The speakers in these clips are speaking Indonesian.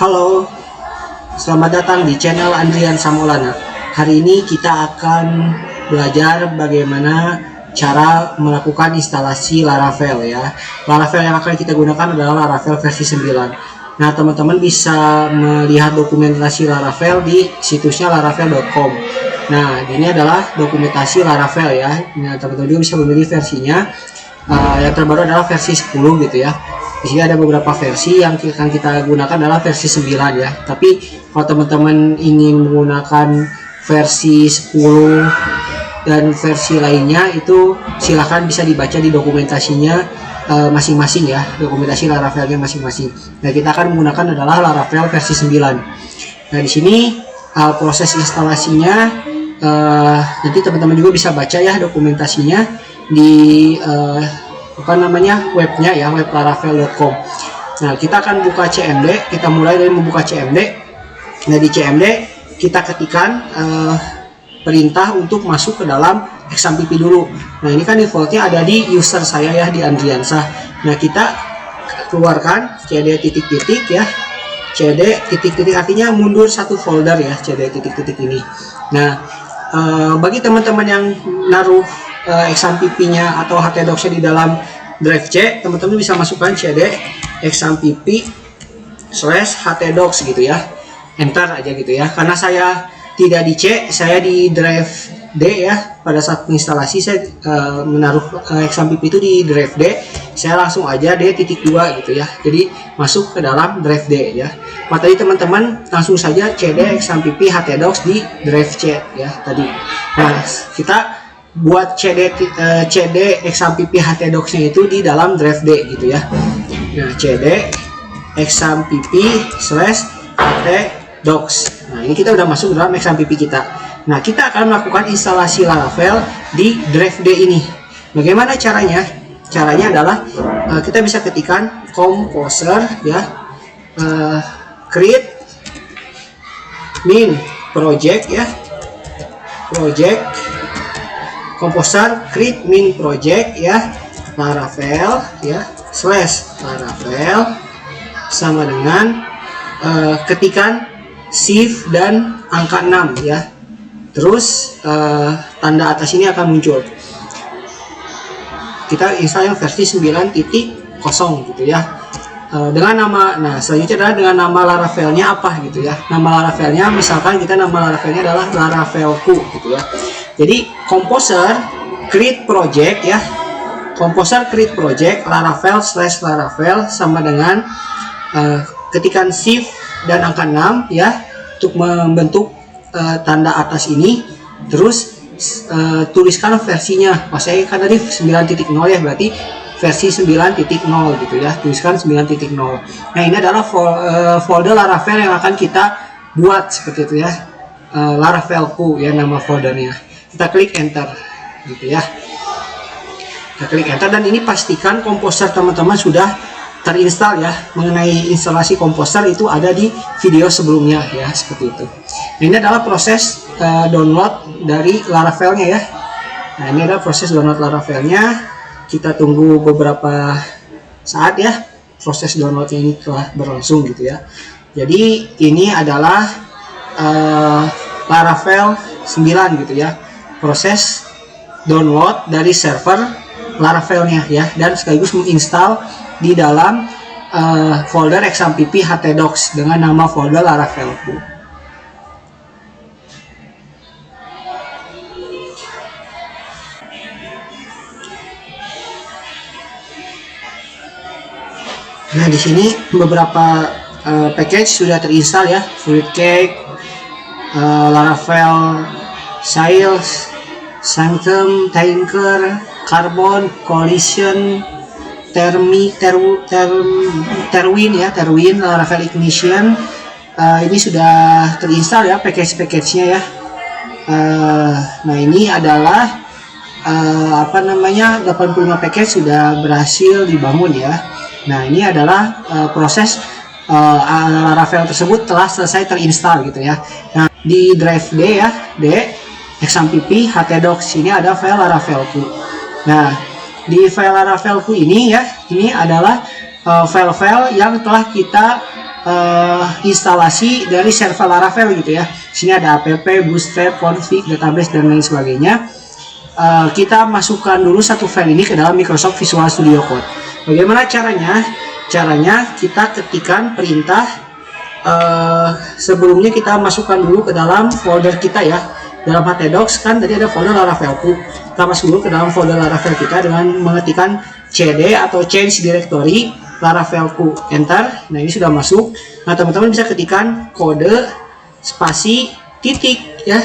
Halo, selamat datang di channel Andrian Samolana. Hari ini kita akan belajar bagaimana cara melakukan instalasi Laravel ya. Laravel yang akan kita gunakan adalah Laravel versi 9. Nah, teman-teman bisa melihat dokumentasi Laravel di situsnya laravel.com. Nah, ini adalah dokumentasi Laravel ya. Nah, teman-teman juga bisa memilih versinya. Yang terbaru adalah versi 10 gitu ya. Di sini ada beberapa versi yang akan kita gunakan adalah versi 9 ya. Tapi kalau teman-teman ingin menggunakan versi 10 dan versi lainnya itu silahkan bisa dibaca di dokumentasinya masing-masing ya, dokumentasi Laravelnya masing-masing. Nah, kita akan menggunakan adalah Laravel versi 9. Nah, di sini proses instalasinya nanti teman-teman juga bisa baca ya dokumentasinya di webnya ya, web laravel.com. Nah, kita akan buka CMD. Kita mulai dari membuka CMD. Nah, di CMD kita ketikkan perintah untuk masuk ke dalam XAMPP dulu. Nah, ini kan defaultnya ada di user saya ya, di Andriansah. Nah, kita keluarkan cd titik-titik ya, cd titik-titik artinya mundur satu folder ya, cd titik-titik ini. Nah, bagi teman-teman yang naruh XAMPP-nya atau htdocs-nya di dalam drive C, teman-teman bisa masukkan cd XAMPP/htdocs gitu ya, enter aja gitu ya. Karena saya tidak di C, saya di drive D ya. Pada saat instalasi saya menaruh XAMPP itu di drive D, saya langsung aja D.2 gitu ya, jadi masuk ke dalam drive D ya. Maka tadi teman-teman langsung saja cd XAMPP htdocs di drive C ya tadi. Nah, kita buat cd XAMPP htdocs-nya itu di dalam drive D gitu ya. Nah, cd XAMPP/htdocs. Nah, ini kita udah masuk dalam XAMPP kita. Nah, kita akan melakukan instalasi Laravel di drive D ini. Bagaimana caranya? Caranya adalah kita bisa ketikkan composer ya, create min project ya, project composer create min project ya, Laravel ya, /Laravel sama dengan ketikan shift dan angka 6 ya. Terus tanda atas ini akan muncul. Kita install yang versi 9.0 gitu ya. Dengan nama, nah selanjutnya adalah dengan nama Laravelnya apa gitu ya. Nama Laravelnya misalkan kita nama Laravelnya adalah Laravelku gitu ya. Jadi composer create project ya, composer create project Laravel/Laravel sama dengan ketikan shift dan angka 6 ya untuk membentuk tanda atas ini. Terus tuliskan versinya. Saya kan tadi 9.0 ya, berarti versi 9.0 gitu ya, tuliskan 9.0. Nah, ini adalah folder Laravel yang akan kita buat seperti itu ya, Laravelku ya nama foldernya. Kita klik enter gitu ya, kita klik enter dan ini pastikan komposer teman-teman sudah terinstall ya. Mengenai instalasi komposer itu ada di video sebelumnya ya, seperti itu. Nah, ini adalah proses download dari Laravelnya ya. Nah, ini adalah proses download Laravelnya. Kita tunggu beberapa saat ya, proses downloadnya ini telah berlangsung gitu ya. Jadi ini adalah Laravel 9 gitu ya, proses download dari server Laravelnya ya, dan sekaligus menginstal di dalam folder XAMPP htdocs dengan nama folder Laravelku. Nah, di sini beberapa package sudah terinstall ya, Fruitcake, Laravel, Sales, Sanctum, Tanker, Carbon, Collision, Terwin ya, Terwin, Laravel Ignition. Ini sudah terinstall ya package-package-nya ya. Nah, ini adalah 85 package sudah berhasil dibangun ya. Nah, ini adalah proses Laravel tersebut telah selesai terinstall gitu ya. Nah, di drive D ya, D XAMPP htdocs ini ada file Laravelku. Nah, di file Laravelku ini ya, ini adalah file-file yang telah kita instalasi dari server Laravel gitu ya. Sini ada app, bootstrap, config, database dan lain sebagainya. Kita masukkan dulu satu file ini ke dalam Microsoft Visual Studio Code. Bagaimana caranya? Caranya kita ketikkan perintah. Sebelumnya kita masukkan dulu ke dalam folder kita ya. Dalam htdocs kan tadi ada folder Laravelku. Kita masuk dulu ke dalam folder Laravel kita dengan mengetikkan cd atau change directory Laravelku, enter. Nah ini sudah masuk. Nah teman-teman bisa ketikkan kode spasi titik ya,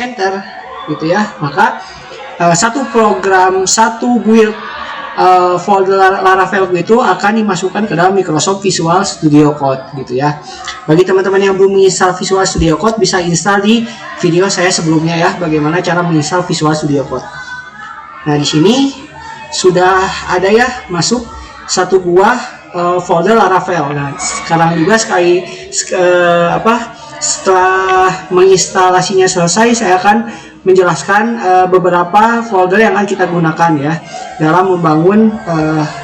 enter gitu ya. Maka satu program, satu build folder Laravel itu akan dimasukkan ke dalam Microsoft Visual Studio Code gitu ya. Bagi teman-teman yang belum menginstal Visual Studio Code, bisa install di video saya sebelumnya ya, bagaimana cara menginstal Visual Studio Code. Nah di sini sudah ada ya masuk satu buah folder Laravel. Nah sekarang juga setelah menginstalasinya selesai, saya akan menjelaskan beberapa folder yang akan kita gunakan ya dalam membangun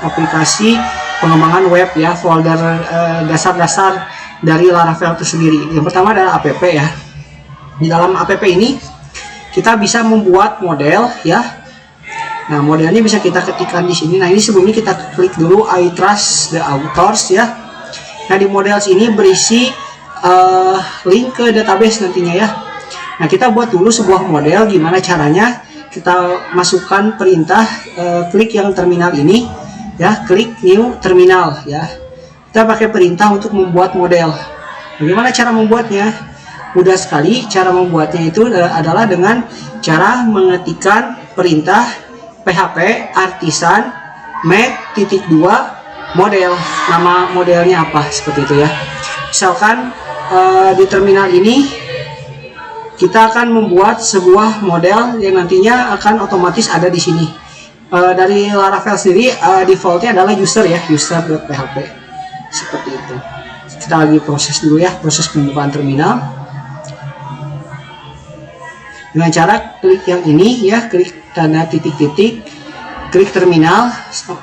aplikasi pengembangan web ya, folder dasar-dasar dari Laravel itu sendiri. Yang pertama adalah app ya. Di dalam app ini kita bisa membuat model ya. Nah modelnya bisa kita ketikkan di sini. Nah ini sebelumnya kita klik dulu I trust the authors ya. Nah di model ini berisi link ke database nantinya ya. Nah kita buat dulu sebuah model. Gimana caranya? Kita masukkan perintah klik yang terminal ini ya, klik new terminal ya. Kita pakai perintah untuk membuat model. Bagaimana cara membuatnya? Mudah sekali. Cara membuatnya itu adalah dengan cara mengetikkan perintah php artisan make.2 model. Nama modelnya apa? Seperti itu ya. Misalkan di terminal ini kita akan membuat sebuah model yang nantinya akan otomatis ada di sini. Dari Laravel sendiri defaultnya adalah user ya, user.php seperti itu. Kita lagi proses dulu ya, proses pembukaan terminal dengan cara klik yang ini ya, klik tanda titik-titik, klik terminal,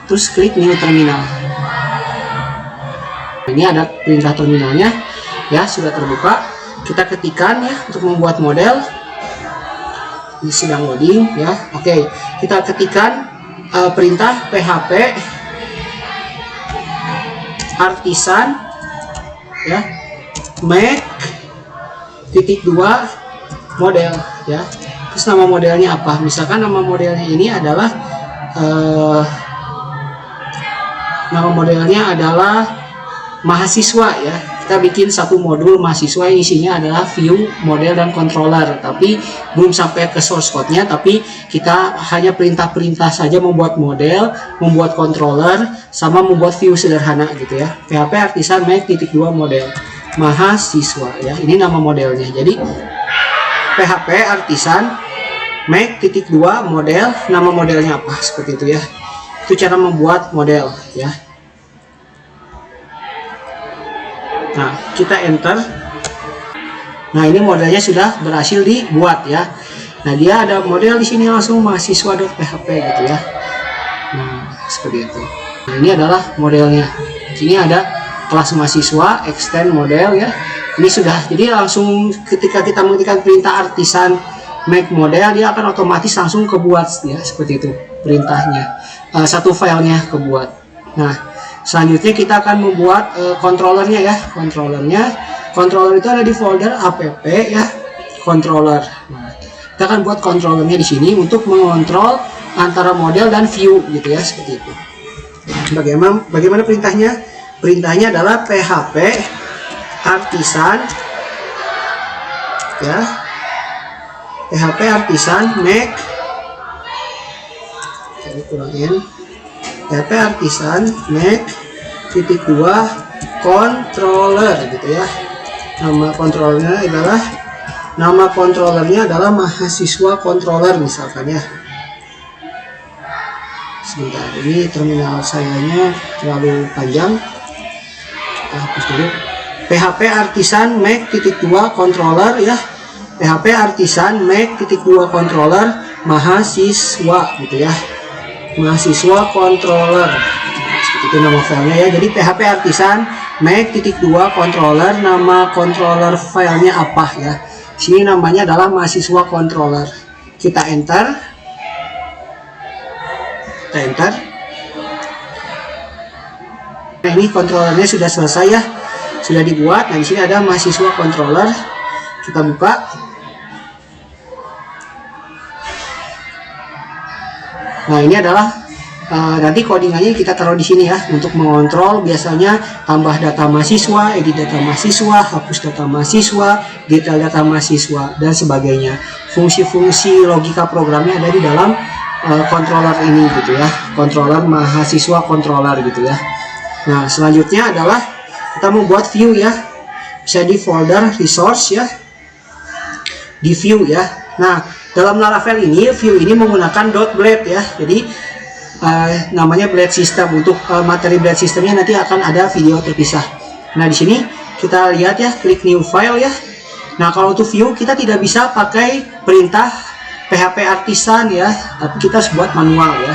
terus klik new terminal. Ini ada perintah terminalnya ya, sudah terbuka. Kita ketikkan ya untuk membuat model. Ini sedang loading ya. Oke, kita ketikkan perintah php artisan ya make.2 model ya. Terus nama modelnya apa? Misalkan nama modelnya ini adalah mahasiswa ya. Kita bikin satu modul mahasiswa yang isinya adalah view, model, dan controller, tapi belum sampai ke source code-nya, tapi kita hanya perintah-perintah saja membuat model, membuat controller, sama membuat view sederhana gitu ya. PHP artisan make.2 model mahasiswa ya, ini nama modelnya. Jadi PHP artisan make.2 model, nama modelnya apa? Seperti itu ya. Itu cara membuat model ya. Nah, kita enter. Nah, ini modelnya sudah berhasil dibuat ya. Nah, dia ada model di sini langsung mahasiswa.php gitu ya. Nah, seperti itu. Nah, ini adalah modelnya. Di sini ada kelas mahasiswa, extend model ya. Ini sudah. Jadi langsung ketika kita mengetikkan perintah artisan make model, dia akan otomatis langsung kebuat ya, seperti itu perintahnya. Satu filenya kebuat. Nah, selanjutnya kita akan membuat controllernya ya. Controller itu ada di folder app ya, controller. Nah, kita akan buat controllernya di sini untuk mengontrol antara model dan view gitu ya, seperti itu. Bagaimana perintahnya? Perintahnya adalah php artisan ya, php artisan make, jadi kurangin, php artisan make.2 controller gitu ya. Nama controllernya adalah mahasiswa controller misalkan ya. Sebentar, ini terminal sayanya terlalu panjang, kita hapus dulu. PHP artisan make.2 controller ya, PHP artisan make.2 controller mahasiswa gitu ya, mahasiswa controller. Seperti itu nama filenya ya. Jadi PHP artisan make titik 2 controller, nama controller filenya apa ya. Sini namanya adalah mahasiswa controller. Kita enter. Nah, ini controllernya sudah selesai ya, sudah dibuat. Nah, di sini ada mahasiswa controller. Kita buka. Nah, ini adalah nanti codingannya kita taruh di sini ya, untuk mengontrol biasanya tambah data mahasiswa, edit data mahasiswa, hapus data mahasiswa, detail data mahasiswa, dan sebagainya. Fungsi-fungsi logika programnya ada di dalam controller ini gitu ya, controller mahasiswa controller gitu ya. Nah, selanjutnya adalah kita membuat view ya, bisa di folder resource ya, di view ya. Nah, dalam Laravel ini view ini menggunakan .blade ya, jadi namanya blade system. Untuk materi blade systemnya nanti akan ada video terpisah. Nah, di sini kita lihat ya, klik new file ya. Nah, kalau untuk view kita tidak bisa pakai perintah PHP artisan ya, tapi kita harus buat manual ya.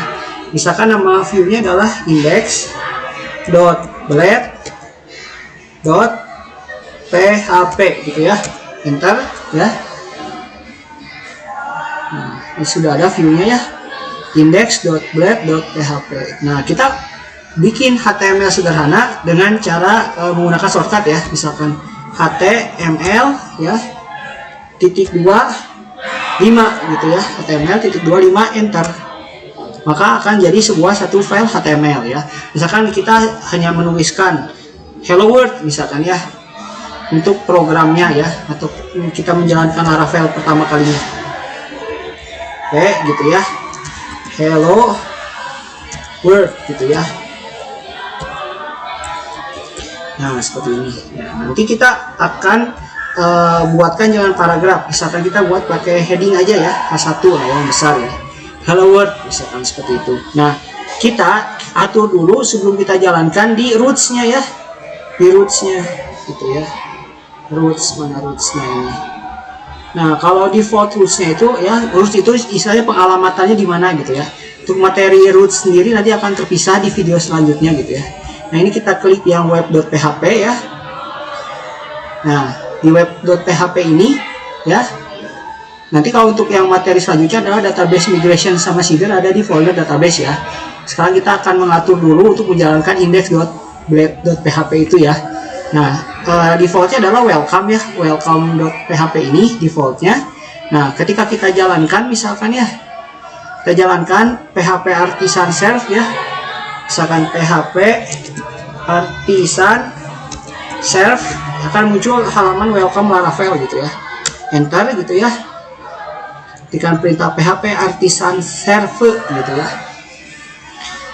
Misalkan nama view-nya adalah index.blade.php gitu ya. Enter ya. Nah, ini sudah ada view-nya ya, index.blade.php. Nah, kita bikin HTML sederhana dengan cara menggunakan shortcut ya. Misalkan HTML ya .25 gitu ya, HTML .25 enter, maka akan jadi satu file HTML ya. Misalkan kita hanya menuliskan hello world misalkan ya, untuk programnya ya, atau kita menjalankan Laravel pertama kalinya. Oke gitu ya, hello world gitu ya. Nah, seperti ini ya. Nanti kita akan buatkan jalan paragraf. Misalkan kita buat pakai heading aja ya, H1 yang besar ya, hello world misalkan seperti itu. Nah, kita atur dulu sebelum kita jalankan di rootsnya ya, di rootsnya gitu ya. Roots, mana rootsnya ini? Nah, kalau default rootsnya itu ya, roots itu istilahnya pengalamatannya di mana gitu ya. Untuk materi roots sendiri nanti akan terpisah di video selanjutnya gitu ya. Nah, ini kita klik yang web.php ya. Nah, di web.php ini ya, nanti kalau untuk yang materi selanjutnya adalah database migration sama Seeder, ada di folder database ya. Sekarang kita akan mengatur dulu untuk menjalankan index.blade.php itu ya. Nah, defaultnya adalah welcome ya, welcome.php ini defaultnya. Nah, ketika kita jalankan misalkan ya, kita jalankan PHP artisan serve ya, misalkan PHP artisan serve, akan muncul halaman welcome Laravel gitu ya. Enter gitu ya, ketika perintah PHP artisan serve gitu ya,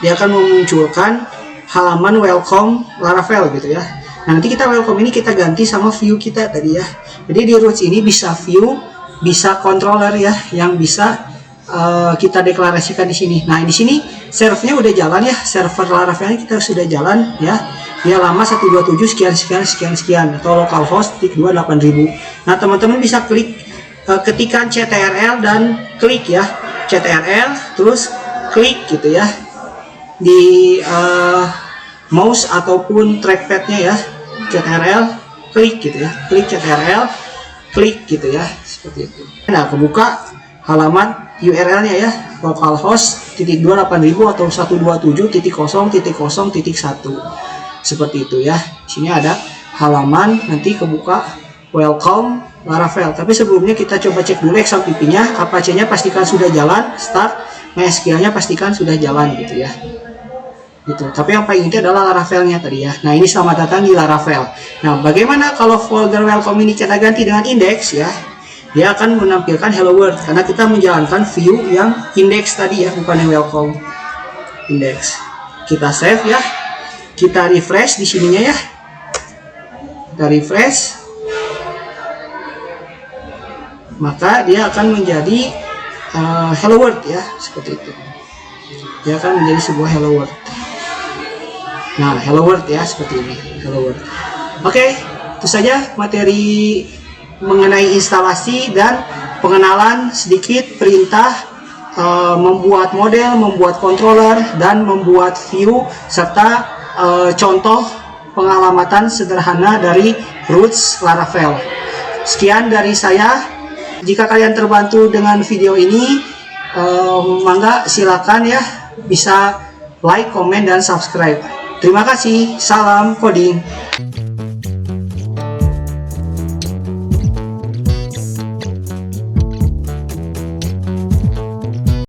dia akan memunculkan halaman welcome Laravel gitu ya. Nah, nanti kita welcome ini kita ganti sama view kita tadi ya. Jadi di roots ini bisa view, bisa controller ya, yang bisa kita deklarasikan di sini. Nah, di sini serve-nya udah jalan ya, server Laravel kita sudah jalan ya. Dia lama 127 sekian atau localhost 28000. Nah, teman-teman bisa klik ketikan ctrl dan klik ya, ctrl terus klik gitu ya di mouse ataupun trackpadnya ya, ctrl klik gitu ya, klik ctrl klik gitu ya, seperti itu. Nah, kebuka halaman URL-nya ya, localhost 28000 atau 127.0.0.1 seperti itu ya. Di sini ada halaman, nanti kebuka welcome Laravel. Tapi sebelumnya kita coba cek dulu XAMPP-nya, Apache-nya pastikan sudah jalan, start, MySQL-nya pastikan sudah jalan gitu ya. Gitu. Tapi yang paling inti adalah Laravel-nya tadi ya. Nah, ini selamat datang di Laravel. Nah, bagaimana kalau folder welcome ini kita ganti dengan index ya? Dia akan menampilkan hello world karena kita menjalankan view yang index tadi ya, bukan yang welcome. Index. Kita save ya. Kita refresh di sininya ya. Kita refresh. Maka dia akan menjadi hello world ya, seperti itu. Dia akan menjadi sebuah hello world. Nah, hello world ya, seperti ini, hello world. Oke, itu saja materi mengenai instalasi dan pengenalan sedikit perintah membuat model, membuat controller, dan membuat view, serta contoh pengamatan sederhana dari roots Laravel. Sekian dari saya. Jika kalian terbantu dengan video ini, mangga silakan ya bisa like, komen, dan subscribe. Terima kasih. Salam coding.